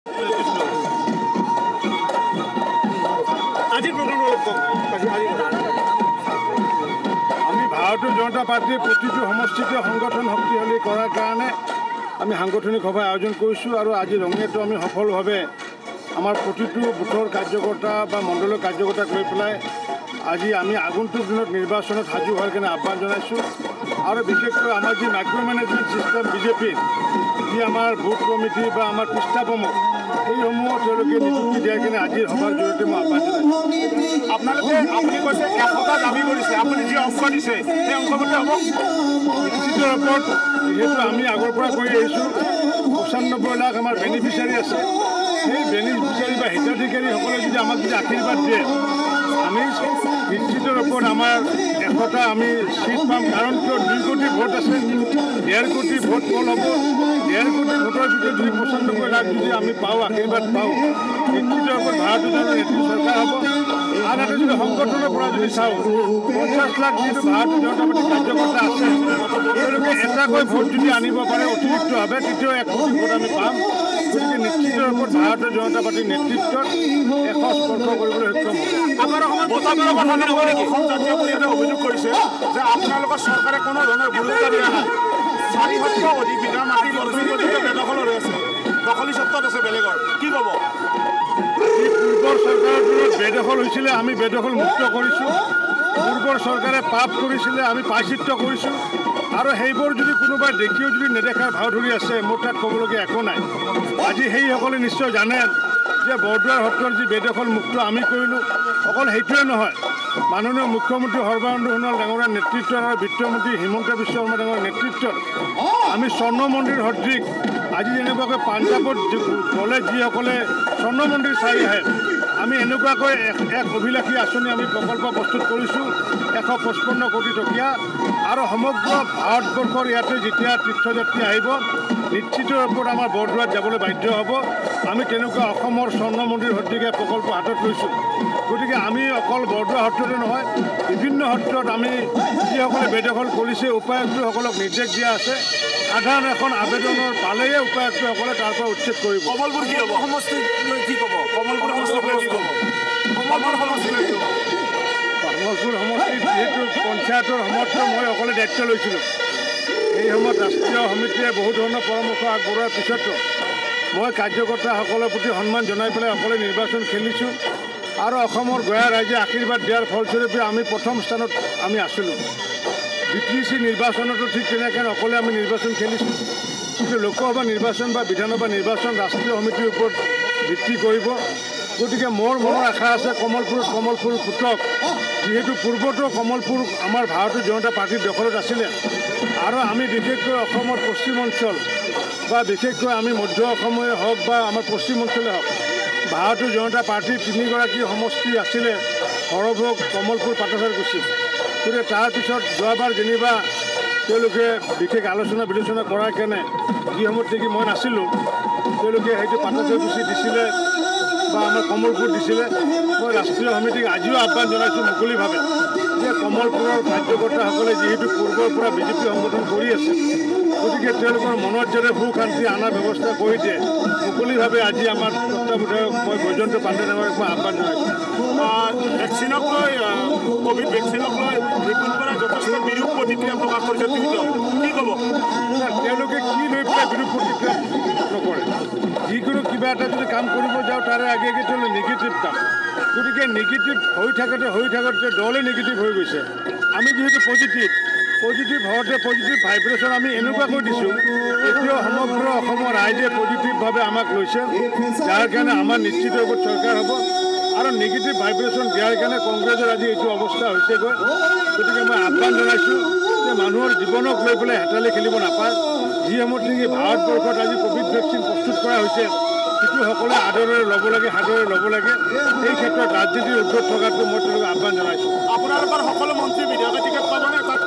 আমি ভাৰতীয় জনতা পাৰ্টিৰ প্ৰতিটি সমষ্টিতে সংগঠন শক্তিশালী কৰাৰ কাৰণে আমি সাংগঠনিক সভা আয়োজন কৰিছোঁ আৰু আজি ৰঙিয়াটো আমি সফলভাৱে আমাৰ প্ৰতিটো বুথৰ কাৰ্যকৰ্তা বা মণ্ডলৰ কাৰ্যকৰ্তাক লৈ পেলাই আজি আমি আগন্তুক দিনত নিৰ্বাচনত সাজু হোৱাৰ কাৰণে আহ্বান জনাইছোঁ আৰু বিশেষকৈ আমাৰ যি মাইক্ৰ' মেনেজমেণ্ট ছিষ্টেম বিজেপিৰ যি আমাৰ বুথ কমিটি বা আমাৰ পৃষ্ঠা প্ৰমুখ এইসমূহ তেওঁলোকে নিযুক্তি দিয়াৰ কাৰণে আজিৰ সভাৰ জৰিয়তে মই আহ্বান জনাইছোঁ। আপোনালোকে আপুনি কৈছে 100টা দাবী কৰিছে, আপুনি যি অংশ দিছে সেই অংশমতে হ'ব নিশ্চিত ওপৰত যিহেতু আমি আগৰ পৰা কৰি আহিছোঁ 95 লাখ আমাৰ বেনিফিচিয়াৰী আছে। সেই বেনিফিচিয়াৰী বা হিতাধিকাৰীসকলে যদি আমাক যদি আশীৰ্বাদ দিয়ে আমি নিশ্চিত ওপৰত আমাৰ 100টা আমি চিট পাম। কাৰণ কিয় 2 কোটি ভোট আছে, 1.5 কোটি ভোট পল হ'ব। 1.5 কোটি ভোটৰ ভিতৰত যদি 95 লাখ যদি আমি পাওঁ, আশীৰ্বাদ পাওঁ, নিশ্চিত ওপৰত ভাৰতীয় জনতা নেতৃত্ব চৰকাৰ হ'ব। আনহাতে যদি সংগঠনৰ পৰা যদি চাওঁ 50 লাখ যিটো ভাৰতীয় জনতা পাৰ্টিৰ কাৰ্যকৰ্তা আছে তেওঁলোকে এটাকৈ ভোট যদি আনিব পাৰে অতিৰিক্তভাৱে তেতিয়াও 1 কোটি ভোট আমি পাম। গতিকে নিশ্চিত ওপৰত ভাৰতীয় জনতা পাৰ্টিৰ নেতৃত্বত 100 স্পৰ্শ কৰিবলৈ সক্ষম হ'ব। অসম জাতীয় পৰিষদে অভিযোগ কৰিছে যে আপোনালোকৰ চৰকাৰে কোনো ধৰণৰ গুৰুত্ব দিয়া নাই। 400 অধিক বিঘা মাটি বেদখল হৈ আছে, দখলী স্বত্বত আছে বেলেগৰ, কি ক'ব? পূৰ্বৰ চৰকাৰৰ দিনত বেদখল হৈছিলে, আমি বেদখল মুক্ত কৰিছোঁ। পূৰ্বৰ চৰকাৰে পাপ কৰিছিলে, আমি প্ৰায়চিত্ত কৰিছোঁ। আৰু সেইবোৰ যদি কোনোবাই দেখিও যদি নেদেখাৰ ভাও ধৰি আছে, মোৰ তাত ক'বলগীয়া একো নাই। আজি সেইসকলে নিশ্চয় জানে যে বৰদোৱাৰ সত্ৰৰ যি বেদখল মুক্ত আমি কৰিলোঁ। অকল সেইটোৱে নহয়, মাননীয় মুখ্যমন্ত্ৰী সৰ্বানন্দ সোণোৱাল ডাঙৰীয়াৰ নেতৃত্বত আৰু বিত্তমন্ত্ৰী হিমন্ত বিশ্ব শৰ্মা ডাঙৰীয়াৰ নেতৃত্বত আমি স্বৰ্ণ মন্দিৰ সদৃশ আজি যেনেকুৱাকৈ পাঞ্জাৱত গ'লে যিসকলে স্বৰ্ণ মন্দিৰ চাই আহে, আমি এনেকুৱাকৈ এক অভিলাষী আঁচনি আমি প্ৰকল্প প্ৰস্তুত কৰিছোঁ 155 কোটি টকীয়া। আৰু সমগ্ৰ ভাৰতবৰ্ষৰ ইয়াতে যেতিয়া তীৰ্থযাত্ৰী আহিব নিশ্চিত ওপৰত আমাৰ বৰদোৱাত যাবলৈ বাধ্য হ'ব। আমি তেনেকুৱা অসমৰ স্বৰ্ণ মন্দিৰ সদৃশ প্ৰকল্প হাতত লৈছোঁ। গতিকে আমি অকল বৰদোৱা সত্ৰতে নহয়, বিভিন্ন সত্ৰত আমি যিসকলে বেদখল কৰিছে উপায়ুক্তসকলক নিৰ্দেশ দিয়া আছে। সাধাৰণ এখন আবেদনৰ পালেহে উপায়ুক্তসকলে তাৰ পৰা উচ্ছেদ কৰিব। কমলপুৰ কি হ'ব? সমষ্টিক লৈ কি ক'ব? কমলপুৰ সমষ্টিক লৈ কি ক'ব? কমলপুৰ সমষ্টিক লৈ কি ক'ব? কমলপুৰ সমষ্টিত যিহেতু পঞ্চায়তৰ সময়ত মই অকলে দায়িত্ব লৈছিলোঁ, এই সময়ত ৰাষ্ট্ৰীয় সমিতিয়ে বহু ধৰণৰ পৰামৰ্শ আগবঢ়োৱাৰ পিছতো মই কাৰ্যকৰ্তাসকলৰ প্ৰতি সন্মান জনাই পেলাই অকলে নিৰ্বাচন খেলিছোঁ। আৰু অসমৰ গঞা ৰাইজে আশীৰ্বাদ দিয়াৰ ফলস্বৰূপে আমি প্ৰথম স্থানত আমি আছিলোঁ। BTC নিৰ্বাচনতো ঠিক তেনেকৈ অকলে আমি নিৰ্বাচন খেলিছোঁ। কিন্তু লোকসভা নিৰ্বাচন বা বিধানসভা নিৰ্বাচন ৰাষ্ট্ৰীয় সমিতিৰ ওপৰত ভিত্তি কৰিব। গতিকে মোৰ মনৰ আশা আছে কমলপুৰত কমলপুৰ ফুটক। যিহেতু পূৰ্বতো কমলপুৰ আমাৰ ভাৰতীয় জনতা পাৰ্টিৰ দখলত আছিলে। আৰু আমি বিশেষকৈ অসমৰ পশ্চিম অঞ্চল বা বিশেষকৈ আমি মধ্য অসমে হওক বা আমাৰ পশ্চিম অঞ্চলে হওক, ভাৰতীয় জনতা পাৰ্টিৰ 3গৰাকী সমষ্টি আছিলে, সৰভোগ, কমলপুৰ, পাটাচাৰকুছি। গতিকে তাৰপিছত যোৱাবাৰ যেনিবা তেওঁলোকে বিশেষ আলোচনা বিলোচনা কৰাৰ কাৰণে যি সময়ত নেকি মই নাছিলোঁ, তেওঁলোকে সেইটো পাটাচাৰকুছি দিছিলে বা আমাৰ কমলপুৰ দিছিলে। মই ৰাষ্ট্ৰীয় সমিতিক আজিও আহ্বান জনাইছোঁ মুকলিভাৱে যে কমলপুৰৰ কাৰ্যকৰ্তাসকলে যিহেতু পূৰ্বৰ পৰা বিজেপি সংগঠন কৰি আছে, গতিকে তেওঁলোকৰ মনত যাতে সুখ শান্তি অনাৰ ব্যৱস্থা কৰি দিয়ে মুকলিভাৱে আজি আমাৰ তত্ত্বাৱধায়ক মই বৈজয়ন্ত পাণ্ডে ডাঙৰীয়াক মই আহ্বান জনাইছোঁ। ভেকচিনক লৈ ক'ভিড ভেকচিনক লৈ ৰিপুণ বৰাই যথেষ্ট বিৰূপ প্ৰতিক্ৰিয়া প্ৰকাশ কৰিছে টুইটত, কি ক'ব? তেওঁলোকে কি লৈ পেলাই বিৰূপ প্ৰতিক্ৰিয়া নকৰে। যিকোনো কিবা এটা যদি কাম কৰিব যাওঁ তাৰে আগে আগে তেওঁলোকে নিগেটিভ কাম। গতিকে নিগেটিভ হৈ থাকোঁতে দলে নিগেটিভ হৈ গৈছে। আমি যিহেতু পজিটিভ হওঁতে পজিটিভ ভাইব্ৰেশ্যন আমি এনেকুৱাকৈ দিছোঁ, এতিয়াও সমগ্ৰ অসমৰ ৰাইজে পজিটিভভাৱে আমাক লৈছে, যাৰ কাৰণে আমাৰ নিশ্চিত ওপৰত চৰকাৰ হ'ব। আৰু নিগেটিভ ভাইব্ৰেশ্যন দিয়াৰ কাৰণে কংগ্ৰেছৰ আজি এইটো অৱস্থা হৈছেগৈ। গতিকে মই আহ্বান জনাইছোঁ যে মানুহৰ জীৱনক লৈ পেলাই হেতালি খেলিব নাপায়। যি সময়ত নেকি ভাৰতবৰ্ষত আজি ক'ভিড ভেকচিন প্ৰস্তুত কৰা হৈছে, সেইটো সকলোৱে আদৰেৰে ল'ব লাগে, সাদৰেৰে ল'ব লাগে। এই ক্ষেত্ৰত ৰাজনীতিৰ উদ্যোগ থকাটো মই তেওঁলোকক আহ্বান জনাইছোঁ। আপোনালোকৰ সকলো মন্ত্ৰী বিধায়কে টিকেট পাবনে? তাত